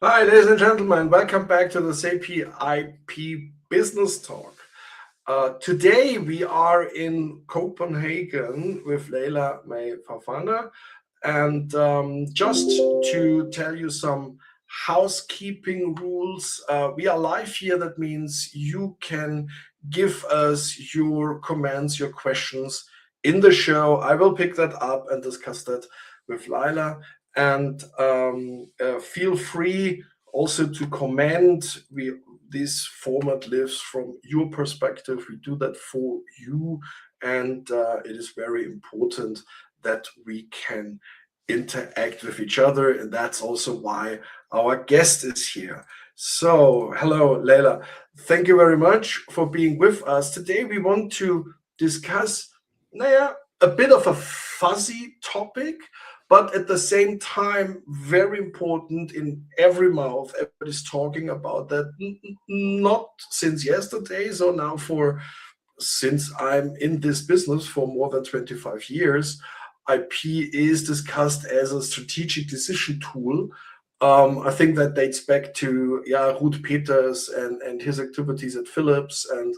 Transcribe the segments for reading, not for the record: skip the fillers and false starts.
Hi, ladies and gentlemen. Welcome back to the SAP IP Business Talk. Today we are in Copenhagen with Leila Mae Vafana. And just to tell you some housekeeping rules, we are live here. That means you can give us your comments, your questions in the show. I will pick that up and discuss that with Leila. And feel free also to comment. This format lives from your perspective. We do that for you, and it is very important that we can interact with each other, and that's also why our guest is here. So, hello, Leila. Thank you very much for being with us. Today we want to discuss a bit of a fuzzy topic, but at the same time very important in every mouth. Everybody's talking about that, not since yesterday, so now since I'm in this business for more than 25 years, IP is discussed as a strategic decision tool. I think that dates back to Ruud Peters and his activities at Philips and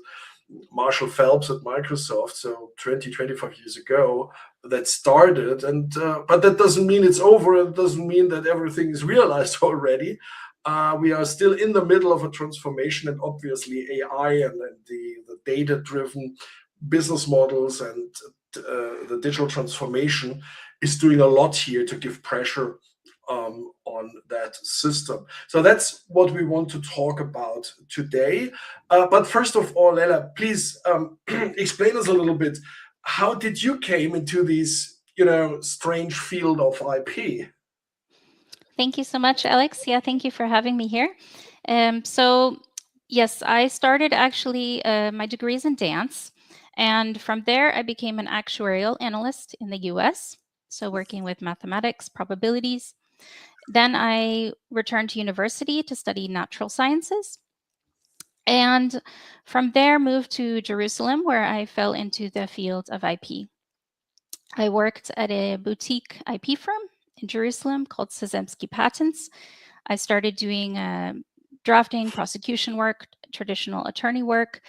Marshall Phelps at Microsoft. So 25 years ago that started, and but that doesn't mean it's over. It doesn't mean that everything is realized already. We are still in the middle of a transformation, and obviously AI and the data-driven business models and the digital transformation is doing a lot here to give pressure on that system. So that's what we want to talk about today. But first of all, Leila, please explain us a little bit. How did you came into this, strange field of IP? Thank you so much, Alex. Yeah, thank you for having me here. Yes, I started actually my degree is in dance. And from there, I became an actuarial analyst in the US. So, working with mathematics, probabilities. Then I returned to university to study natural sciences. And from there, moved to Jerusalem, where I fell into the field of IP. I worked at a boutique IP firm in Jerusalem called Sezemski Patents. I started doing drafting, prosecution work, traditional attorney work,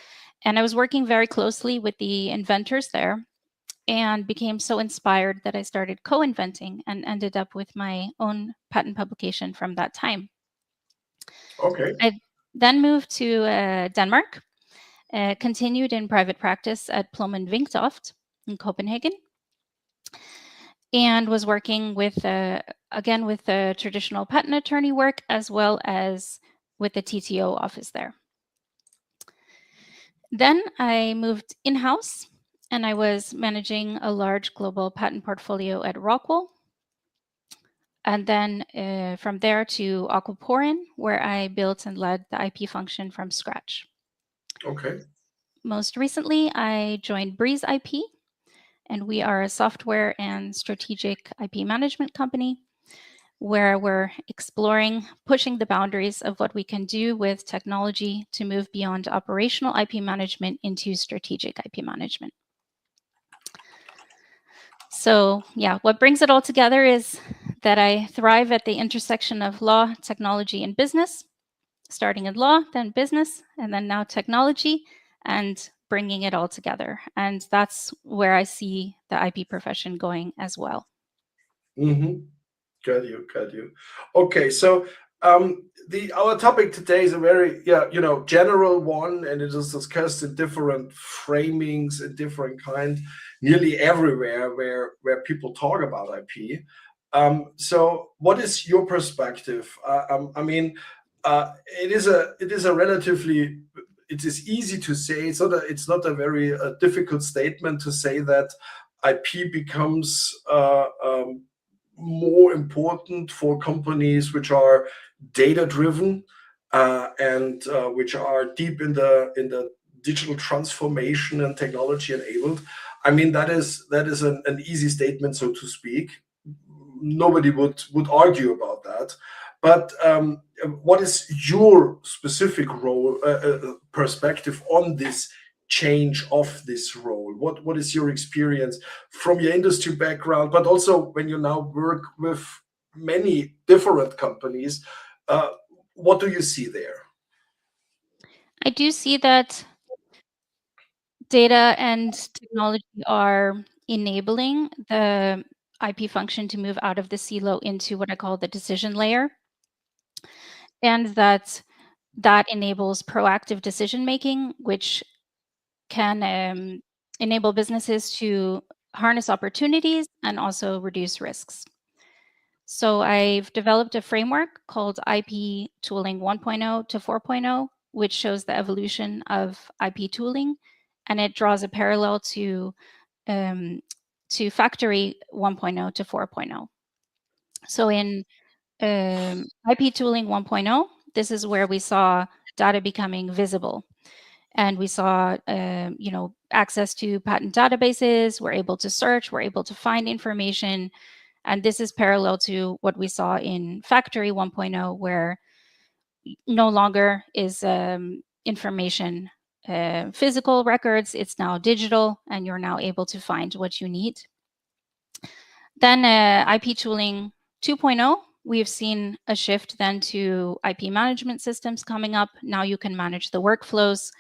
and I was working very closely with the inventors there and became so inspired that I started co-inventing and ended up with my own patent publication from that time. Okay. I then moved to Denmark, continued in private practice at Plum and Vinktoft in Copenhagen, and was working with, again, with the traditional patent attorney work as well as with the TTO office there. Then I moved in-house and I was managing a large global patent portfolio at Rockwell. And then from there to Aquaporin, where I built and led the IP function from scratch. Okay. Most recently, I joined Breeze IP, and we are a software and strategic IP management company where we're exploring, pushing the boundaries of what we can do with technology to move beyond operational IP management into strategic IP management. So, yeah, what brings it all together is that I thrive at the intersection of law, technology, and business, starting in law, then business, and then now technology, and bringing it all together. And that's where I see the IP profession going as well. Mm-hmm. Got you. Okay, so our topic today is a very general one, and it is discussed in different framings and different kind, nearly everywhere where people talk about IP. So, what is your perspective? I mean, it is a relatively. It is easy to say. It's not a very difficult statement to say that IP becomes more important for companies which are data driven and which are deep in the digital transformation and technology enabled. I mean, that is an easy statement, so to speak. Nobody would argue about that. But what is your specific role, perspective on this change of this role? What is your experience from your industry background, but also when you now work with many different companies? what do you see there? I do see that data and technology are enabling the IP function to move out of the silo into what I call the decision layer, and that enables proactive decision making, which can enable businesses to harness opportunities and also reduce risks. So I've developed a framework called IP Tooling 1.0 to 4.0, which shows the evolution of IP tooling, and it draws a parallel um, to Factory 1.0 to 4.0. So in IP Tooling 1.0, this is where we saw data becoming visible, and we saw access to patent databases. We're able to search, we're able to find information, and this is parallel to what we saw in Factory 1.0, where no longer is information physical records, it's now digital, and you're now able to find what you need. Then IP Tooling 2.0, we've seen a shift then to IP management systems coming up. Now you can manage the workflows.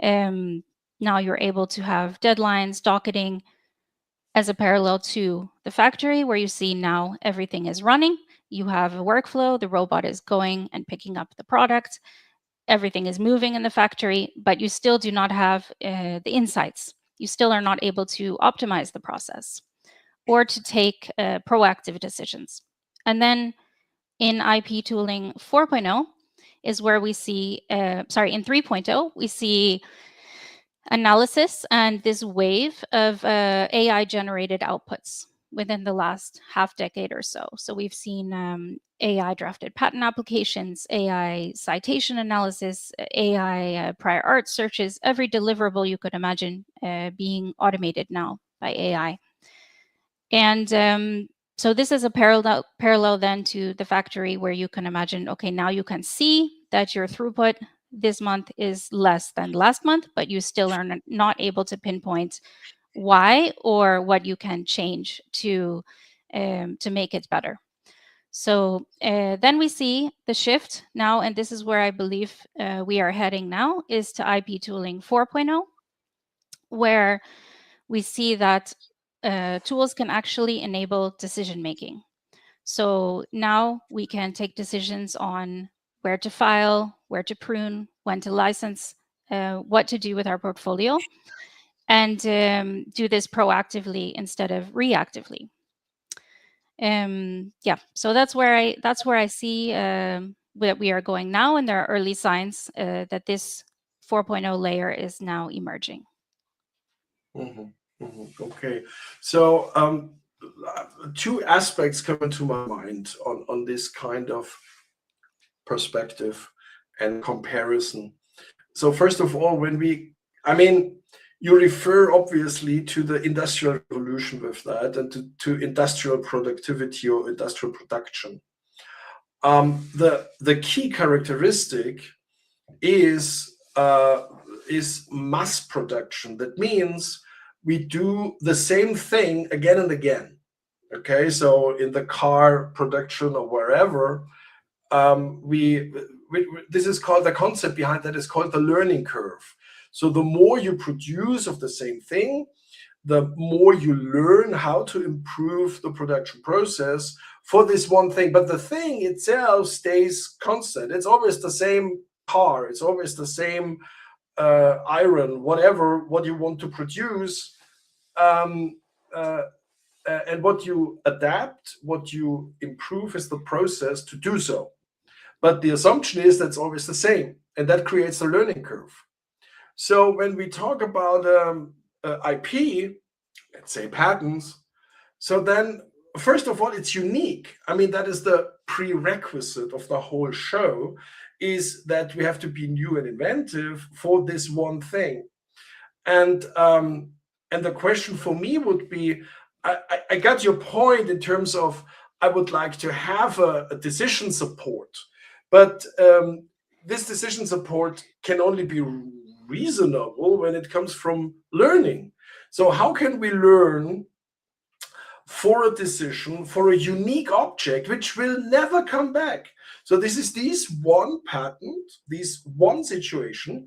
Now you're able to have deadlines, docketing, as a parallel to the factory, where you see now everything is running. You have a workflow, the robot is going and picking up the product, everything is moving in the factory, but you still do not have the insights. You still are not able to optimize the process or to take proactive decisions. And then in IP Tooling 4.0 is where we see, in 3.0, we see analysis and this wave of AI generated outputs within the last half decade or so. So we've seen AI drafted patent applications, AI citation analysis, AI prior art searches, every deliverable you could imagine being automated now by AI. And so this is a parallel then to the factory, where you can imagine, okay, now you can see that your throughput this month is less than last month, but you still are not able to pinpoint why or what you can change to make it better. So then we see the shift now, and this is where I believe we are heading now, is to IP Tooling 4.0, where we see that tools can actually enable decision making. So now we can take decisions on where to file, where to prune, when to license, what to do with our portfolio, and do this proactively instead of reactively. So that's where I see that we are going now, and there are early signs that this 4.0 layer is now emerging. Okay, so two aspects come into my mind on this kind of perspective and comparison. So first of all, you refer obviously to the industrial revolution with that, and to industrial productivity or industrial production. The key characteristic is mass production. That means we do the same thing again and again. Okay, so in the car production or wherever, this is called, the concept behind that is called the learning curve. So the more you produce of the same thing, the more you learn how to improve the production process for this one thing. But the thing itself stays constant. It's always the same car. It's always the same iron, whatever, what you want to produce. And what you adapt, what you improve is the process to do so. But the assumption is that's always the same, and that creates a learning curve. So when we talk about IP, let's say patents, so then first of all, it's unique. I mean, that is the prerequisite of the whole show, is that we have to be new and inventive for this one thing. And the question for me would be, I got your point in terms of I would like to have a decision support, but this decision support can only be reasonable when it comes from learning. So how can we learn for a decision, for a unique object, which will never come back. So this is this one patent, this one situation,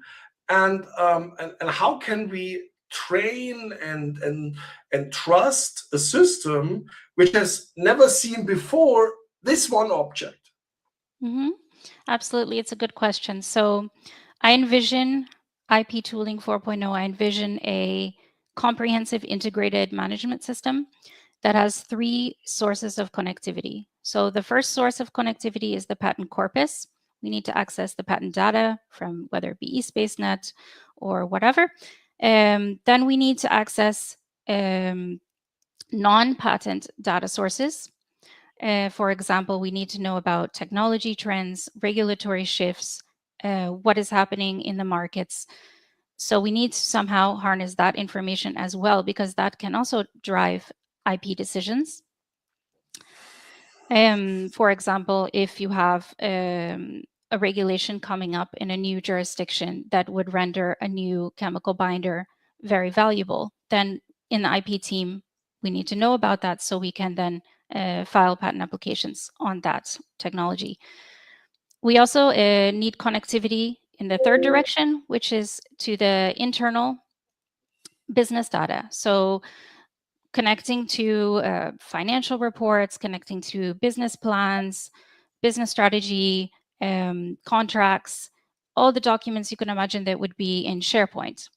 and how can we train and trust a system which has never seen before this one object? Mm-hmm. Absolutely. It's a good question. So I envision IP tooling 4.0, I envision a comprehensive integrated management system that has three sources of connectivity. So the first source of connectivity is the patent corpus. We need to access the patent data from whether it be eSpaceNet or whatever. Then we need to access non-patent data sources. For example, we need to know about technology trends, regulatory shifts, what is happening in the markets. So we need to somehow harness that information as well, because that can also drive IP decisions. For example, if you have a regulation coming up in a new jurisdiction that would render a new chemical binder very valuable, then in the IP team, we need to know about that so we can then file patent applications on that technology. We also need connectivity in the third direction, which is to the internal business data. So connecting to financial reports, connecting to business plans, business strategy, contracts, all the documents you can imagine that would be in SharePoint.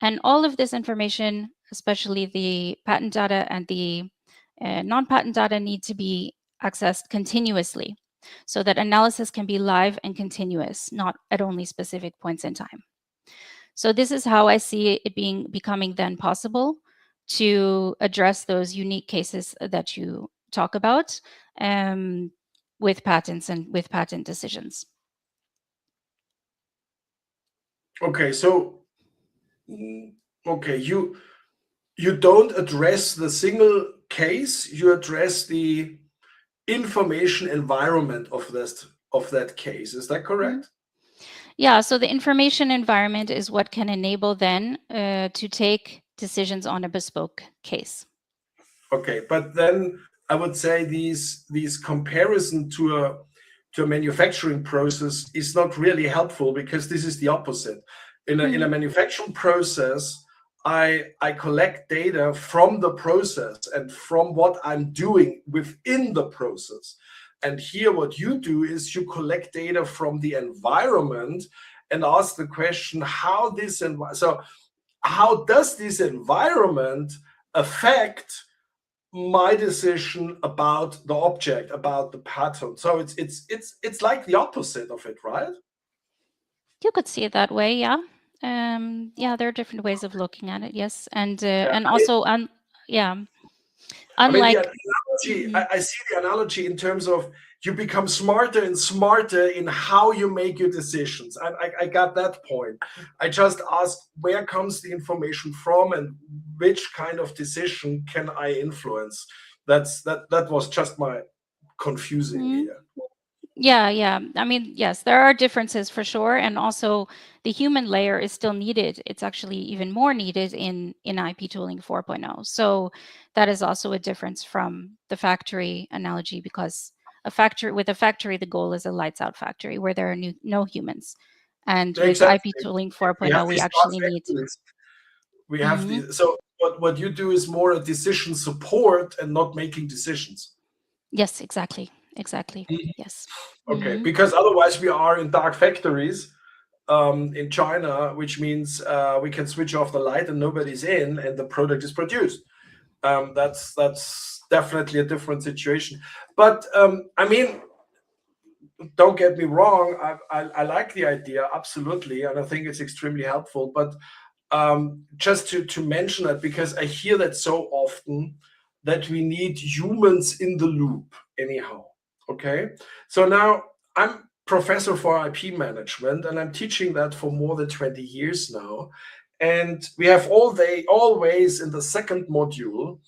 And all of this information, especially the patent data and the non-patent data, need to be accessed continuously so that analysis can be live and continuous, not at only specific points in time. So this is how I see it becoming then possible to address those unique cases that you talk about with patents and with patent decisions. Okay, so okay, you don't address the single case, you address the information environment of that case. Is that correct? Mm-hmm. Yeah, so the information environment is what can enable then to take decisions on a bespoke case. Okay, but then I would say these comparison to a manufacturing process is not really helpful, because this is the opposite. In a manufacturing process, I collect data from the process and from what I'm doing within the process. And here what you do is you collect data from the environment and ask the question, how does this environment affect my decision about the object, about the pattern? So it's like the opposite of it, right? You could see it that way, yeah. Yeah, there are different ways of looking at it, yes. And Yeah, and also yeah. I mean, the Unlike analogy, I see the analogy in terms of you become smarter and smarter in how you make your decisions. I got that point. I just asked, where comes the information from and which kind of decision can I influence? That was just my confusing here. Yeah. I mean, yes, there are differences for sure. And also the human layer is still needed. It's actually even more needed in IP tooling 4.0. So that is also a difference from the factory analogy, because with a factory, the goal is a lights out factory where there are no humans. And with Exactly. IP tooling We have 4.0, we these actually need. we have the so what you do is more a decision support and not making decisions. Yes, exactly. Yes. Okay, because otherwise we are in dark factories in China, which means we can switch off the light and nobody's in, and the product is produced. That's definitely a different situation. But I mean, don't get me wrong, I like the idea absolutely, and I think it's extremely helpful. But just to mention that, because I hear that so often, that we need humans in the loop anyhow. Okay, so now I'm professor for IP management, and I'm teaching that for more than 20 years now. And we have always in the second module,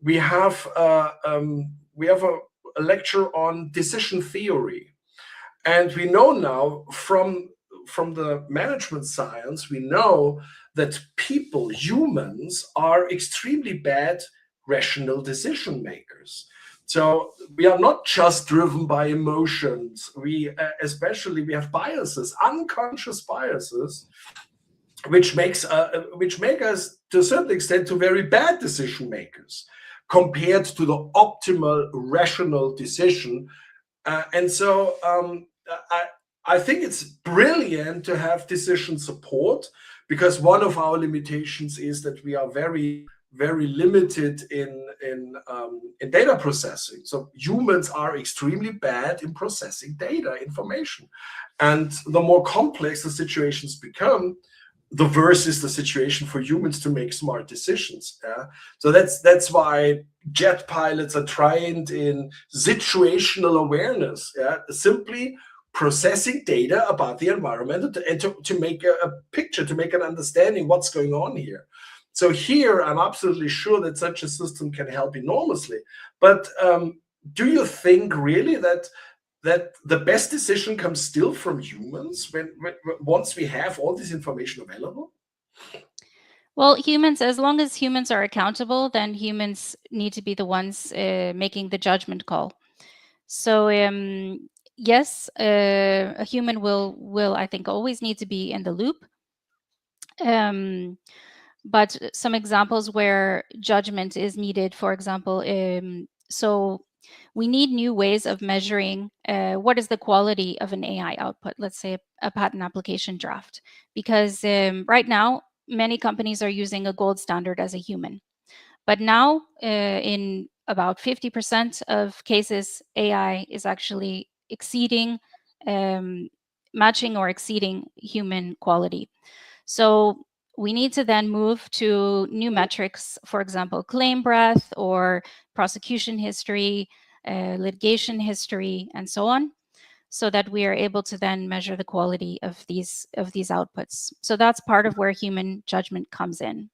we have a lecture on decision theory. And we know now from the management science, we know that humans are extremely bad rational decision makers. So we are not just driven by emotions. We especially we have biases, unconscious biases, which make us to a certain extent to very bad decision makers compared to the optimal rational decision. And so I think it's brilliant to have decision support, because one of our limitations is that we are very limited in data processing. So humans are extremely bad in processing data information, and the more complex the situations become, the worse is the situation for humans to make smart decisions. Yeah? So that's why jet pilots are trained in situational awareness. Yeah? Simply processing data about the environment and to make a picture, to make an understanding what's going on here. So here, I'm absolutely sure that such a system can help enormously. But do you think really that the best decision comes still from humans when once we have all this information available? Well, humans, as long as humans are accountable, then humans need to be the ones making the judgment call. So yes, a human will I think always need to be in the loop. But some examples where judgment is needed, for example, so we need new ways of measuring what is the quality of an AI output, let's say a patent application draft, because right now many companies are using a gold standard as a human. But now, in about 50% of cases, AI is actually matching or exceeding human quality. So we need to then move to new metrics, for example, claim breadth or prosecution history, litigation history, and so on, so that we are able to then measure the quality of these outputs. So that's part of where human judgment comes in.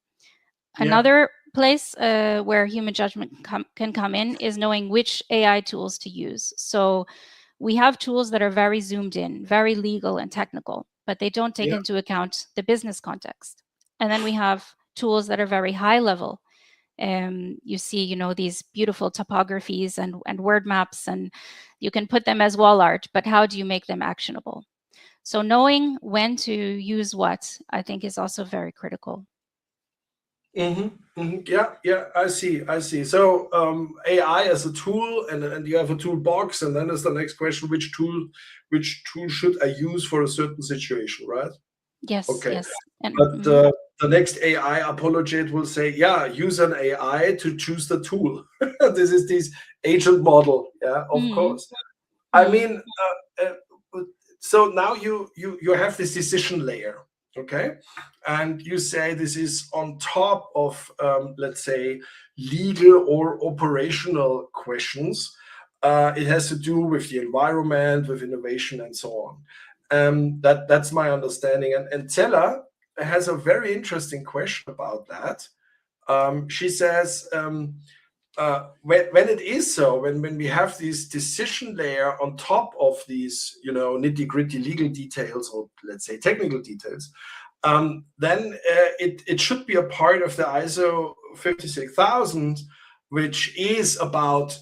Yeah. Another place where human judgment can come in is knowing which AI tools to use. So we have tools that are very zoomed in, very legal and technical, but they don't take Yeah. into account the business context. And then we have tools that are very high level. You see, these beautiful topographies and word maps, and you can put them as wall art, but how do you make them actionable? So knowing when to use what, I think, is also very critical. Yeah, I see. So AI as a tool, and you have a toolbox, and then is the next question: which tool should I use for a certain situation, right? Yes, Okay, yes. And but the next AI apologist will say, yeah, use an AI to choose the tool. This is this agent model. Yeah, of mm, course. I mm, mean, so now you have this decision layer, okay, and you say this is on top of let's say legal or operational questions. It has to do with the environment, with innovation, and so on. That's my understanding. And Tella has a very interesting question about that. She says, when it is so, when we have this decision layer on top of these, nitty gritty legal details, or let's say technical details, then it should be a part of the ISO 56000, which is about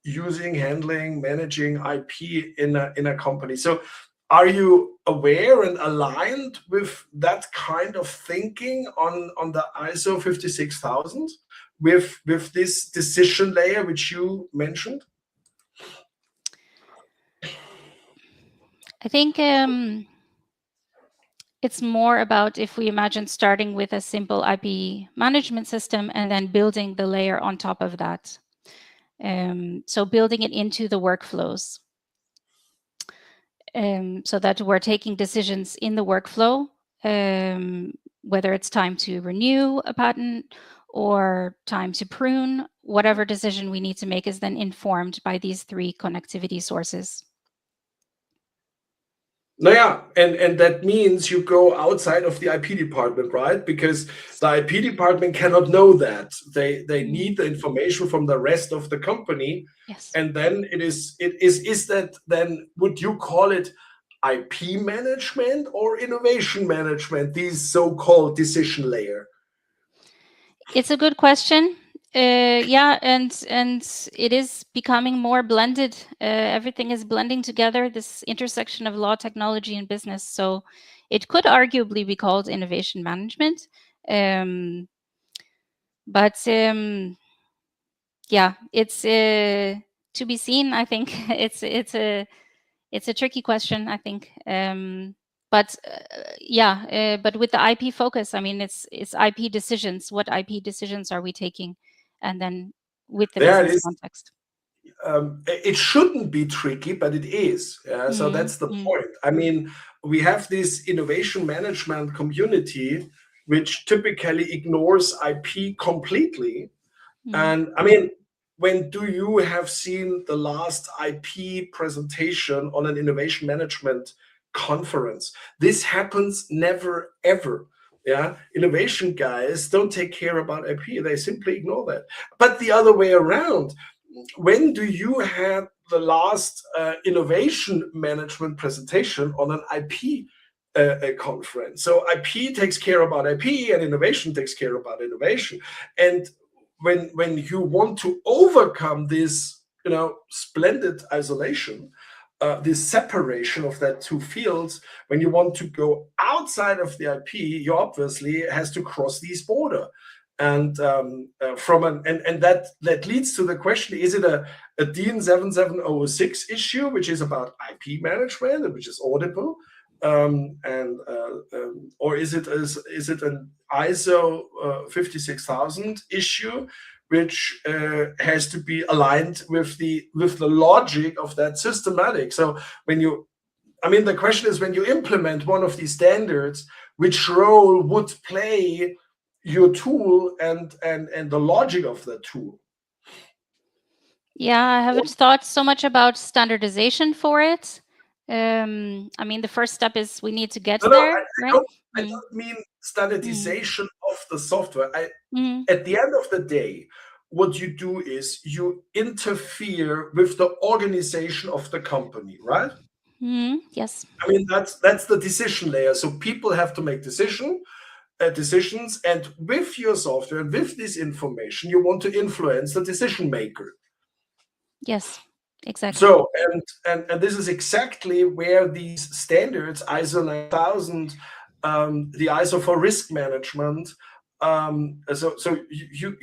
using, handling, managing IP in a company. So are you aware and aligned with that kind of thinking on the ISO 56000 with this decision layer which you mentioned? I think it's more about, if we imagine starting with a simple IP management system and then building the layer on top of that. So building it into the workflows, so that we're taking decisions in the workflow, whether it's time to renew a patent or time to prune. Whatever decision we need to make is then informed by these three connectivity sources. No, yeah, and that means you go outside of the IP department, right? Because the IP department cannot know that. They need the information from the rest of the company, Yes. and then is that then, would you call it IP management or innovation management, these so-called decision layer? It's a good question. Yeah, and it is becoming more blended. Everything is blending together. This intersection of law, technology, and business. So, it could arguably be called innovation management. Um, but yeah, it's to be seen. I think it's a tricky question. I think. But with the IP focus, I mean, it's IP decisions. What IP decisions are we taking, and then with the There it business is. context. It shouldn't be tricky, but it is. Yeah? So Mm, that's the mm, point. I mean, we have this innovation management community, which typically ignores IP completely. mm. And I mean, when do you have seen the last IP presentation on an innovation management conference? This happens never ever. Yeah, innovation guys don't take care about IP. They simply ignore that. But the other way around, when do you have the last innovation management presentation on an IP conference? So IP takes care about IP, and innovation takes care about innovation. And when you want to overcome this, splendid isolation, this separation of that two fields, when you want to go outside of the IP, you obviously has to cross these border. And that leads to the question: is it a DIN 7706 issue, which is about IP management and which is auditable, or is it an ISO 56000 issue, which has to be aligned with the logic of that systematic? So the question is, when you implement one of these standards, which role would play your tool and the logic of the tool? Yeah, I haven't thought so much about standardization for it. I mean, the first step is we need to get No, there, right? I Mm, don't mean mm, standardization of the software. mm, At the end of the day, what you do is you interfere with the organization of the company, right? yes. I mean, that's the decision layer. So people have to make decisions, and with your software and with this information, you want to influence the decision maker. Yes, exactly. So, and this is exactly where these standards, ISO 9000, the ISO for risk management. So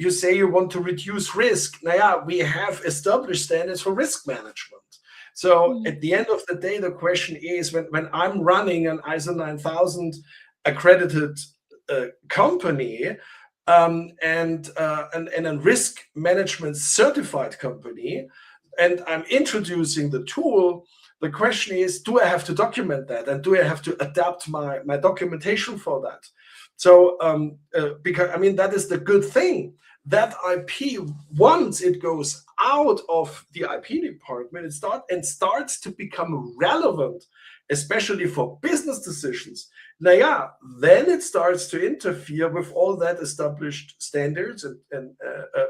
you say you want to reduce risk. Now, yeah, we have established standards for risk management. So Mm, at the end of the day, the question is, when I'm running an ISO 9000 accredited company, and a risk management certified company, and I'm introducing the tool, the question is, do I have to document that? And do I have to adapt my documentation for that? So, because that is the good thing. That IP, once it goes out of the IP department, it starts to become relevant, especially for business decisions. Now, yeah, then it starts to interfere with all that established standards and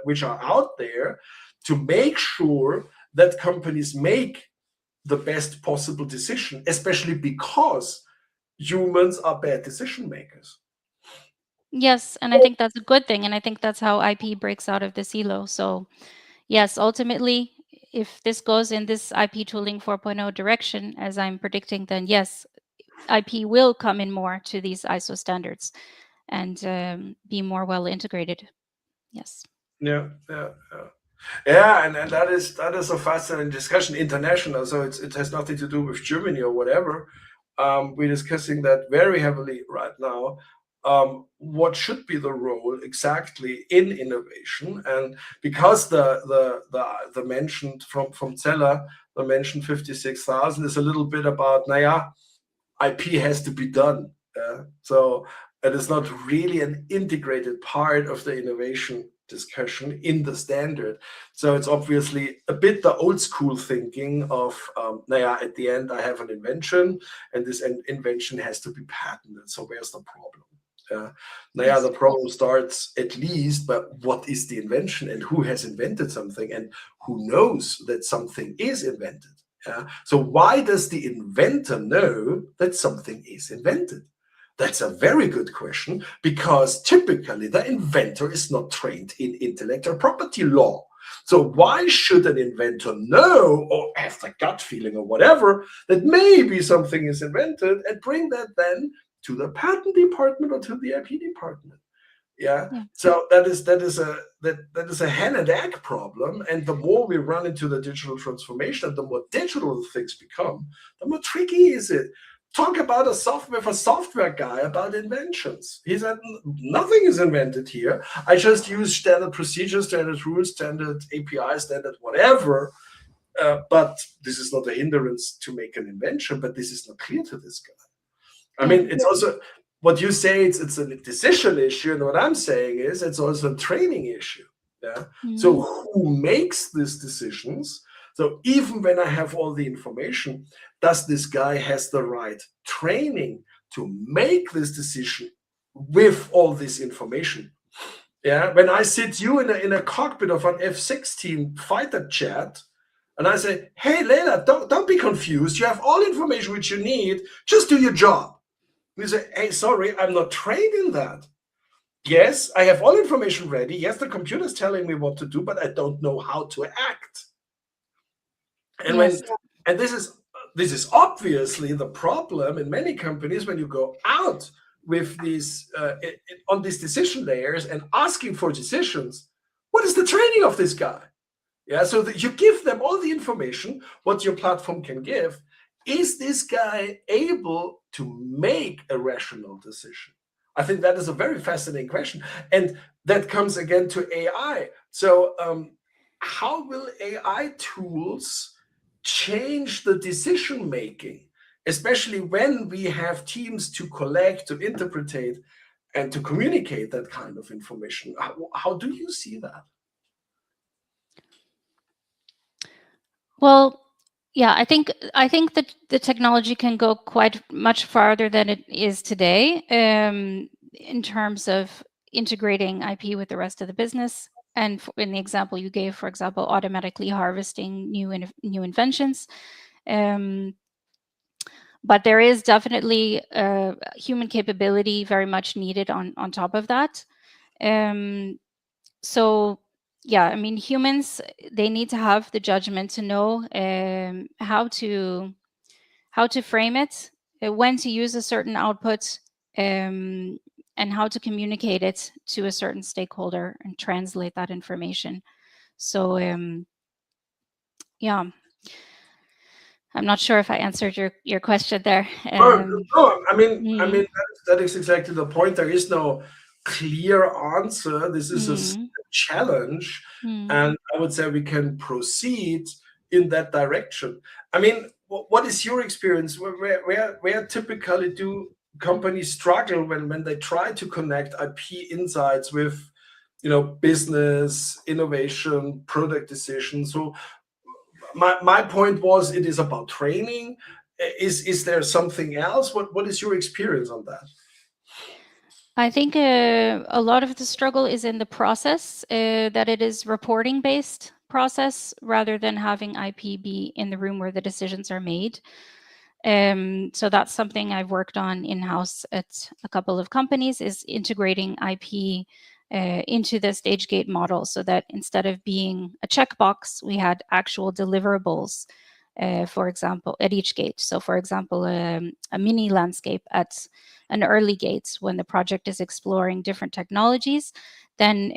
which are out there, to make sure that companies make the best possible decision, especially because humans are bad decision makers. yes, and I think that's a good thing, and I think that's how IP breaks out of the silo. So, yes, ultimately, if this goes in this IP tooling 4.0 direction, as I'm predicting, then yes, IP will come in more to these ISO standards and be more well integrated. Yes. Yeah, yeah, yeah. Yeah, and that is a fascinating discussion, international. So it has nothing to do with Germany or whatever. We're discussing that very heavily right now. What should be the role exactly in innovation? And because the mentioned from Zeller, the mentioned 56,000 is a little bit about, naya, IP has to be done. So it is not really an integrated part of the innovation discussion in the standard. So it's obviously a bit the old school thinking of, at the end, I have an invention, and this invention has to be patented. So where's the problem? Yes. The problem starts at least, but what is the invention, and who has invented something, and who knows that something is invented? So why does the inventor know that something is invented? That's a very good question, because typically the inventor is not trained in intellectual property law. So why should an inventor know, or have the gut feeling or whatever, that maybe something is invented, and bring that then to the patent department or to the IP department? Yeah. Yeah. So that is a hen and egg problem. And the more we run into the digital transformation, the more digital things become, the more tricky is it. Talk about a software guy about inventions. He said nothing is invented here. I just use standard procedures, standard rules, standard API, standard whatever. But this is not a hindrance to make an invention. But this is not clear to this guy. I Yeah. mean, it's also what you say. It's a decision issue, and what I'm saying is it's also a training issue. Yeah. So who makes these decisions? So even when I have all the information, does this guy has the right training to make this decision with all this information? Yeah. When I sit you in a cockpit of an F-16 fighter jet, and I say, "Hey, Leila, don't be confused. You have all information which you need. Just do your job." And you say, "Hey, sorry, I'm not trained in that. Yes, I have all information ready. Yes, the computer's telling me what to do, but I don't know how to act." And Yes. this is obviously the problem in many companies when you go out with these on these decision layers and asking for decisions. What is the training of this guy? Yeah, so that you give them all the information what your platform can give. Is this guy able to make a rational decision? I think that is a very fascinating question, and that comes again to AI. So, how will AI tools change the decision making, especially when we have teams to collect, to interpret, and to communicate that kind of information? How do you see that? Well, yeah, I think that the technology can go quite much farther than it is today, in terms of integrating IP with the rest of the business. And in the example you gave, for example, automatically harvesting new inventions. Um, but there is definitely human capability very much needed on top of that. So yeah, I mean, humans, they need to have the judgment to know how to frame it, when to use a certain output, and how to communicate it to a certain stakeholder and translate that information. So yeah, I'm not sure if I answered your question there. No, no, Mm, that is exactly the point. There is no clear answer. This is a mm, challenge, mm. and I would say we can proceed in that direction. I mean, what is your experience? Where typically do companies struggle when they try to connect IP insights with, business, innovation, product decisions? So my point was, it is about training. Is there something else? What is your experience on that? I think a lot of the struggle is in the process, that it is reporting based process rather than having IP be in the room where the decisions are made. So that's something I've worked on in-house at a couple of companies, is integrating IP into the stage gate model, so that instead of being a checkbox, we had actual deliverables, for example, at each gate. So for example, a mini landscape at an early gate when the project is exploring different technologies, then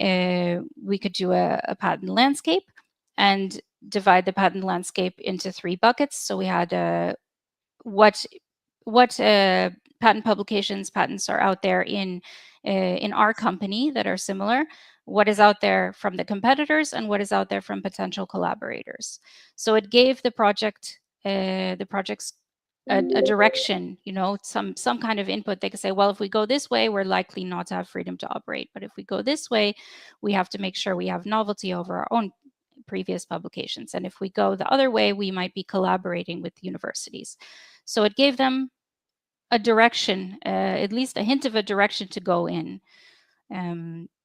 we could do a patent landscape and divide the patent landscape into 3 buckets. So we had what patent publications, patents are out there in our company that are similar, what is out there from the competitors, and what is out there from potential collaborators. So it gave the projects a direction, some kind of input. They could say, well, if we go this way, we're likely not to have freedom to operate, but if we go this way, we have to make sure we have novelty over our own previous publications, and if we go the other way, we might be collaborating with universities. So it gave them a direction, at least a hint of a direction to go in.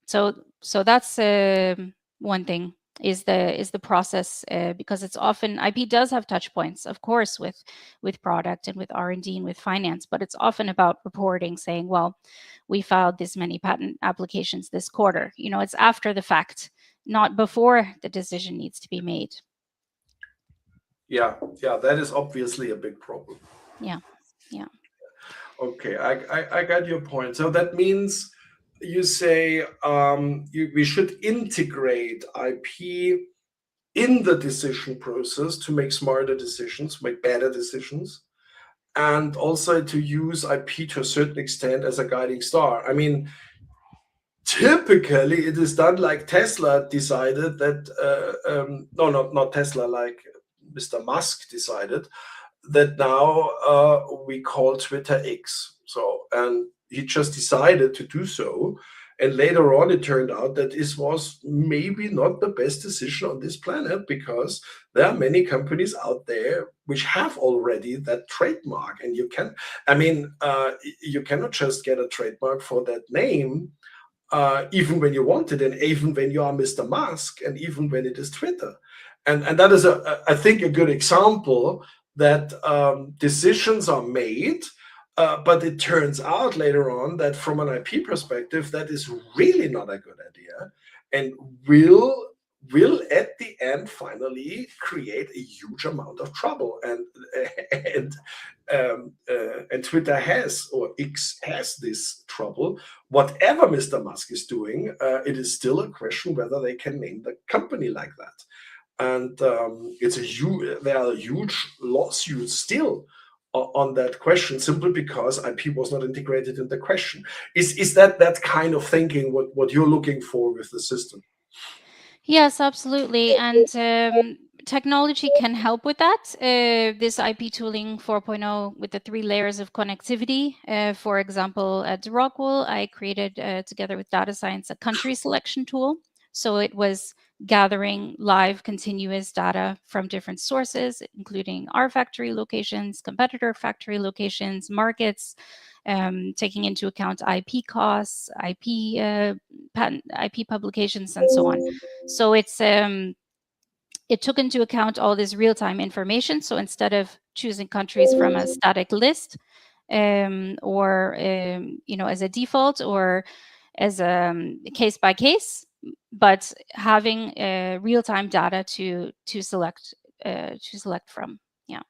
So that's one thing. is the process, because it's often IP does have touch points, of course, with product and with R&D and with finance, but it's often about reporting, saying, well, we filed this many patent applications this quarter. It's after the fact, not before the decision needs to be made. Yeah, that is obviously a big problem. Yeah. Okay, I got your point. So that means you say we should integrate IP in the decision process to make smarter decisions, make better decisions, and also to use IP to a certain extent as a guiding star. I mean, typically it is done like Tesla decided that, no, not Tesla, like Mr. Musk decided that now we call Twitter X. So, and he just decided to do so. And later on, it turned out that this was maybe not the best decision on this planet, because there are many companies out there which have already that trademark. And you cannot just get a trademark for that name, even when you want it, and even when you are Mr. Musk, and even when it is Twitter. And that is, I think, a good example that decisions are made, but it turns out later on that from an IP perspective, that is really not a good idea, and will at the end finally create a huge amount of trouble. And and Twitter has, or X has, this trouble. Whatever Mr. Musk is doing, it is still a question whether they can name the company like that. And there are huge lawsuits still on that question, simply because IP was not integrated in the question. Is that kind of thinking what you're looking for with the system? Yes, absolutely. And technology can help with that. This IP tooling 4.0 with the 3 layers of connectivity. For example, at Rockwell, I created, together with data science, a country selection tool. So it was gathering live continuous data from different sources, including our factory locations, competitor factory locations, markets, taking into account IP costs, patent IP publications, and so on. So it took into account all this real-time information. So instead of choosing countries from a static list, or as a default, or as a case by case, but having real-time data to select from. Yeah.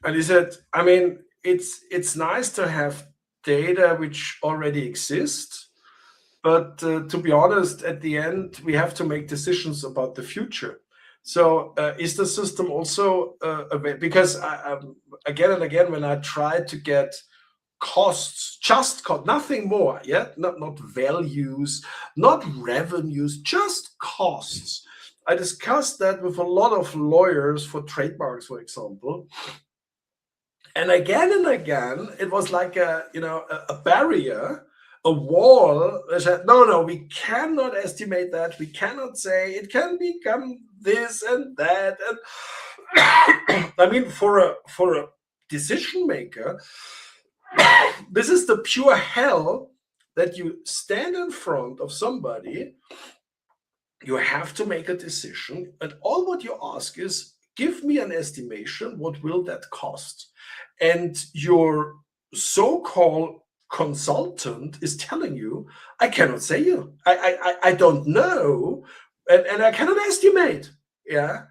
And he said, I mean, it's nice to have data which already exists, but to be honest, at the end, we have to make decisions about the future. So is the system also because again and again, when I try to get costs, just cost, nothing more, not values, not revenues, just costs. I discussed that with a lot of lawyers for trademarks, for example. And again, it was like a barrier, a wall that said, no, we cannot estimate that. We cannot say it can become this and that. And I mean, for a decision maker, this is the pure hell, that you stand in front of somebody, you have to make a decision, and all what you ask is, give me an estimation, what will that cost? And your so-called consultant is telling you, I cannot say you, I don't know, and I cannot estimate. Yeah.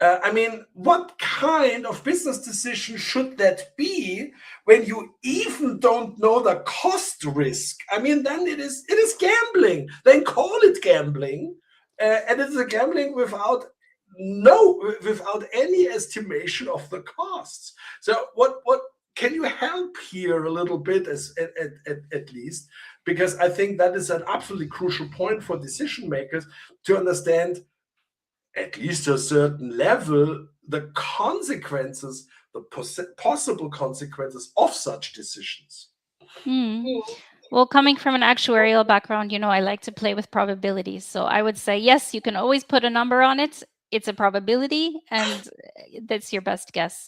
I mean, what kind of business decision should that be when you even don't know the cost risk? I mean, then it is gambling. Then call it gambling, and it's a gambling without any estimation of the costs. So what can you help here a little bit, at least, because I think that is an absolutely crucial point for decision makers to understand, at least to a certain level, the consequences, the possible consequences of such decisions. Well, coming from an actuarial background, I like to play with probabilities. So I would say, yes, you can always put a number on it. It's a probability, and that's your best guess.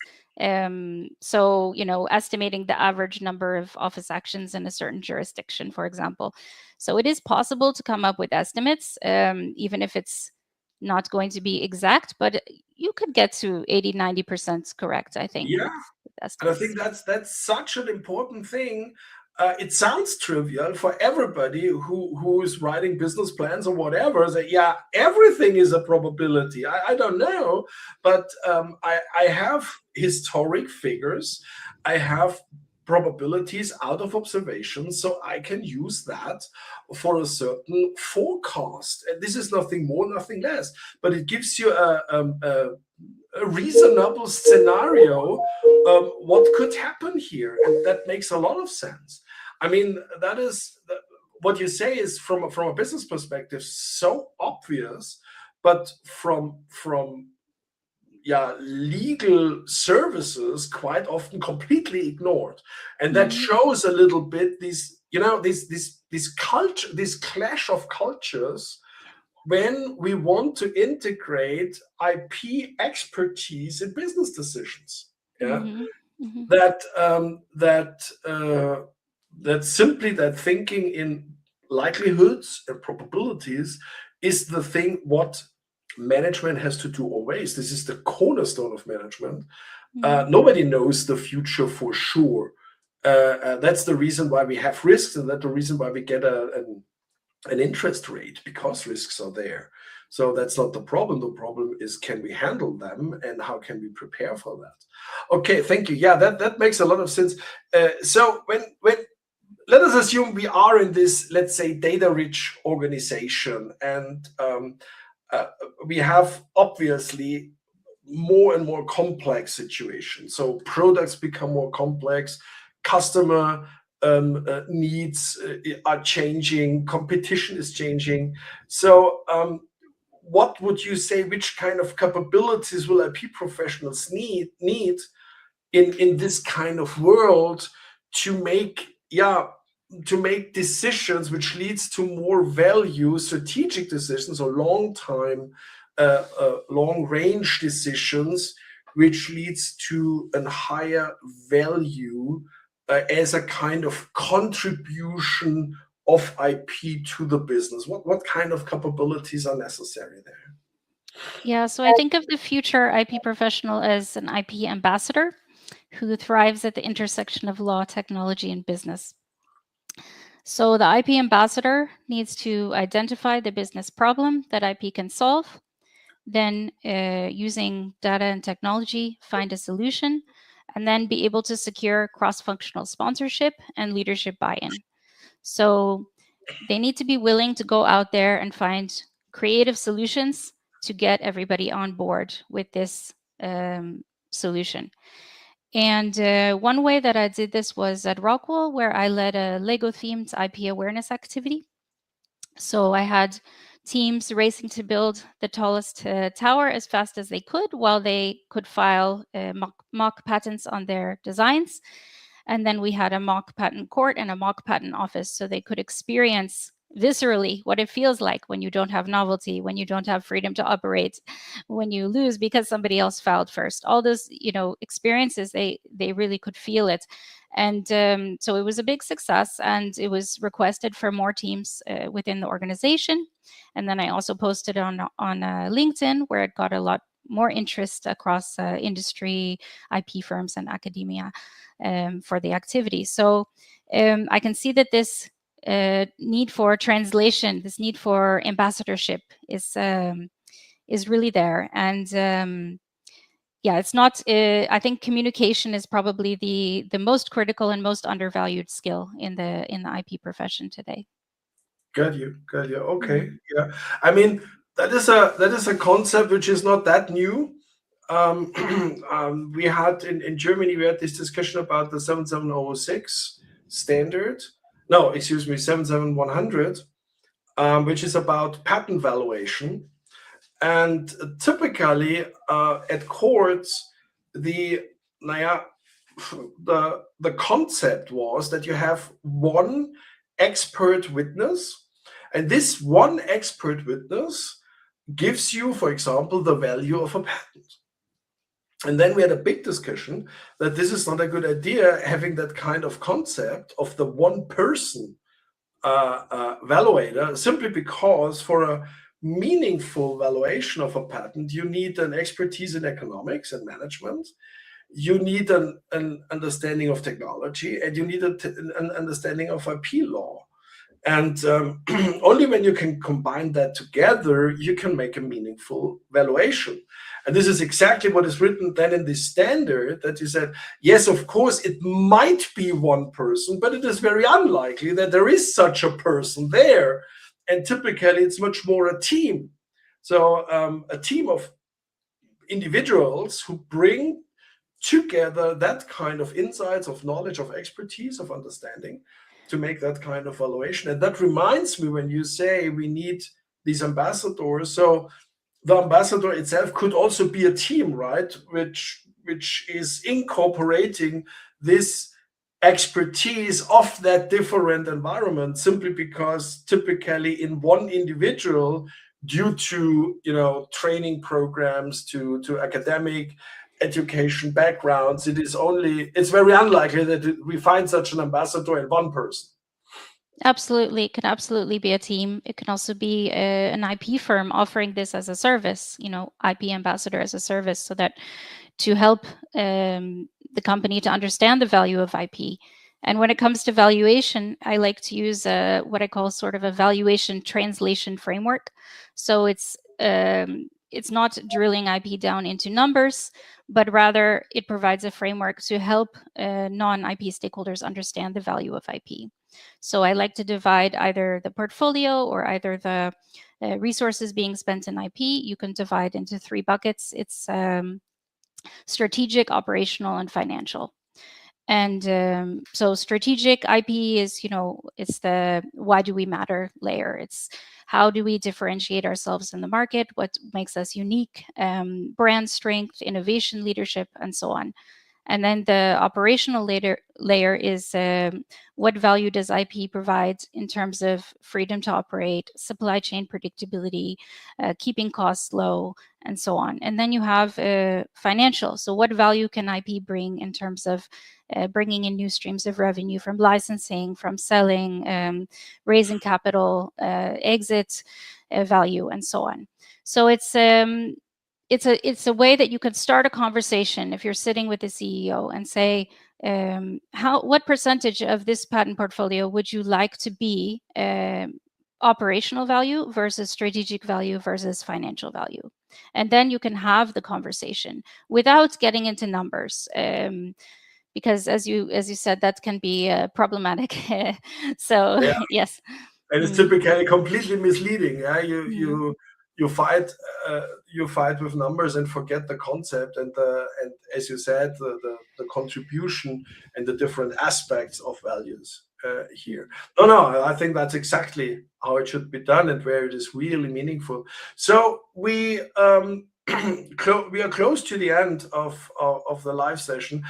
So, estimating the average number of office actions in a certain jurisdiction, for example. So it is possible to come up with estimates, even if it's not going to be exact, but you could get to 80-90% correct, I think, Yeah. with And I estimates. think that's such an important thing. It sounds trivial for everybody who is writing business plans or whatever. That yeah, everything is a probability. I don't know, but I have historic figures. I have probabilities out of observation, so I can use that for a certain forecast. And this is nothing more, nothing less. But it gives you a reasonable scenario what could happen here, and that makes a lot of sense. I mean, that is what you say is from a business perspective so obvious, but from yeah, legal services quite often completely ignored, and that Mm-hmm. shows a little bit these, you know, this culture, this clash of cultures when we want to integrate IP expertise in business decisions. Yeah, Mm-hmm. Mm-hmm. that that simply that thinking in likelihoods and probabilities is the thing what management has to do always. This is the cornerstone of management. Mm-hmm. Nobody knows the future for sure. That's the reason why we have risks, and that's the reason why we get an interest rate, because risks are there. So that's not the problem. The problem is, can we handle them, and how can we prepare for that? Okay, thank you. Yeah, that makes a lot of sense. So when let us assume we are in this, let's say, data-rich organization, and uh, we have obviously more and more complex situations. So products become more complex, customer needs are changing, competition is changing. So, what would you say? Which kind of capabilities will IP professionals need in this kind of world to make, yeah, to make decisions which leads to more value, strategic decisions, or long range decisions, which leads to a higher value as a kind of contribution of IP to the business? What kind of capabilities are necessary there? Yeah, so I think of the future IP professional as an IP ambassador who thrives at the intersection of law, technology, and business. So the IP ambassador needs to identify the business problem that IP can solve, then using data and technology, find a solution, and then be able to secure cross-functional sponsorship and leadership buy-in. So they need to be willing to go out there and find creative solutions to get everybody on board with this solution. And one way that I did this was at Rockwell, where I led a Lego-themed IP awareness activity. So I had teams racing to build the tallest tower as fast as they could, while they could file mock patents on their designs. And then we had a mock patent court and a mock patent office, so they could experience viscerally what it feels like when you don't have novelty, when you don't have freedom to operate, when you lose because somebody else filed first. All those, experiences, they really could feel it. And so it was a big success, and it was requested for more teams within the organization. And then I also posted on LinkedIn, where it got a lot more interest across industry, IP firms, and academia for the activity. So I can see that this need for translation, this need for ambassadorship is really there. And yeah, it's not. I think communication is probably the most critical and most undervalued skill in the IP profession today. Got you, got you. Okay, Mm. yeah. I mean, that is a concept which is not that new. We had in Germany, we had this discussion about the 7706 standard. No, excuse me, 77100, which is about patent valuation. And typically at courts, the naja, the concept was that you have one expert witness, and this one expert witness gives you, for example, the value of a patent. And then we had a big discussion that this is not a good idea, having that kind of concept of the one person valuator, simply because meaningful valuation of a patent, you need an expertise in economics and management. You need an understanding of technology, and you need an understanding of IP law. And only when you can combine that together, you can make a meaningful valuation. And this is exactly what is written then in this standard, that you said, yes, of course, it might be one person, but it is very unlikely that there is such a person there. And typically, it's much more a team. So a team of individuals who bring together that kind of insights, of knowledge, of expertise, of understanding, to make that kind of valuation. And that reminds me, when you say we need these ambassadors, so the ambassador itself could also be a team, right? Which is incorporating this expertise of that different environment, simply because typically in one individual, due to training programs, to academic education backgrounds, it's very unlikely that we find such an ambassador in one person. Absolutely. It can absolutely be a team. It can also be an IP firm offering this as a service, IP ambassador as a service, so that to help the company to understand the value of IP. And when it comes to valuation, I like to use what I call sort of a valuation translation framework. So it's not drilling IP down into numbers, but rather it provides a framework to help non-IP stakeholders understand the value of IP. So I like to divide either the portfolio or either the resources being spent in IP. You can divide into 3 buckets. It's strategic, operational, and financial. And so strategic IP is, it's the why do we matter layer. It's how do we differentiate ourselves in the market, what makes us unique, brand strength, innovation, leadership, and so on. And then the operational layer is what value does IP provide in terms of freedom to operate, supply chain predictability, keeping costs low, and so on. And then you have financial. So what value can IP bring in terms of bringing in new streams of revenue from licensing, from selling, raising capital, exit value, and so on. So it's a way that you can start a conversation if you're sitting with the CEO and say, what percentage of this patent portfolio would you like to be operational value versus strategic value versus financial value? And then you can have the conversation without getting into numbers. Because as you said, that can be problematic. So Yeah. yes. And it's typically completely misleading. Yeah, you fight with numbers and forget the concept, and as you said, the contribution and the different aspects of values here. No, I think that's exactly how it should be done, and where it is really meaningful. So we we are close to the end of the live session.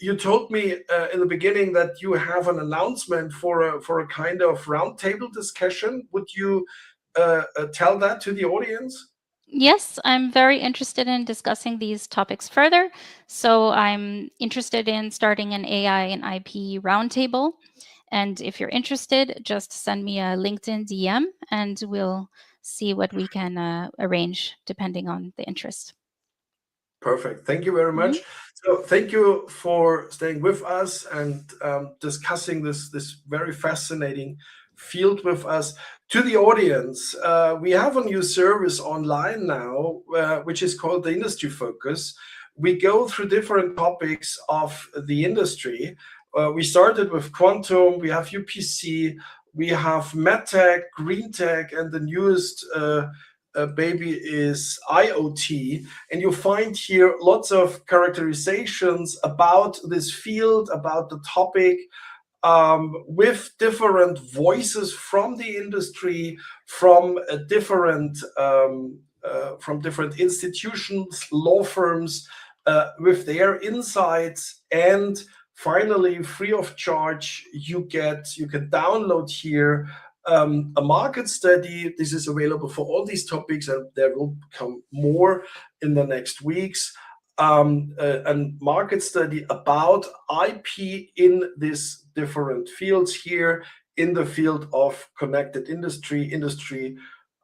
You told me in the beginning that you have an announcement for a kind of roundtable discussion. Would you tell that to the audience? Yes, I'm very interested in discussing these topics further. So I'm interested in starting an AI and IP roundtable. And if you're interested, just send me a LinkedIn DM and we'll see what we can arrange depending on the interest. Perfect. Thank you very much. So thank you for staying with us and discussing this very fascinating field with us. To the audience, we have a new service online now, which is called the Industry Focus. We go through different topics of the industry. We started with quantum, we have UPC, we have medtech, green tech, and the newest baby is IoT. And you find here lots of characterizations about this field, about the topic, with different voices from the industry, from different institutions, law firms, with their insights. And finally, free of charge, you can download here a market study. This is available for all these topics, and there will come more in the next weeks. A market study about IP in these different fields here, in the field of connected industry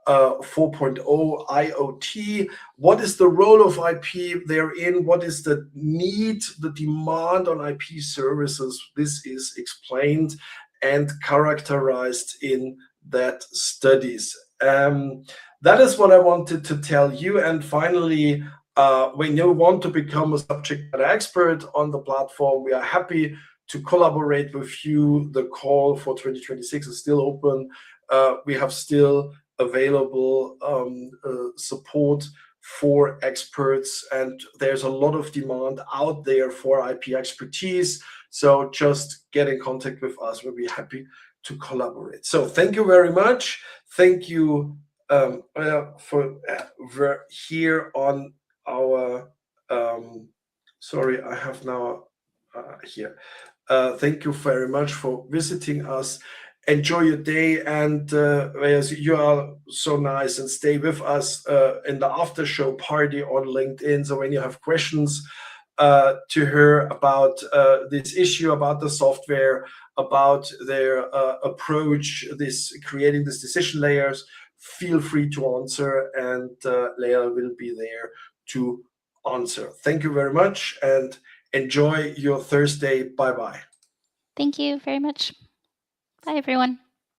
4.0 IoT. What is the role of IP therein? What is the need, the demand on IP services? This is explained and characterized in that studies. That is what I wanted to tell you. And finally, when you want to become a subject matter expert on the platform, we are happy to collaborate with you. The call for 2026 is still open. We have still available support for experts, and there's a lot of demand out there for IP expertise. So just get in contact with us. We'll be happy to collaborate. So thank you very much. Thank you for we're here on our sorry, I have now here. Thank you very much for visiting us. Enjoy your day, and you are so nice, and stay with us in the after show party on LinkedIn. So when you have questions to her about this issue, about the software, about their approach, this creating these decision layers, feel free to answer, and Leila will be there to answer. Thank you very much, and enjoy your Thursday. Bye bye. Thank you very much. Bye, everyone.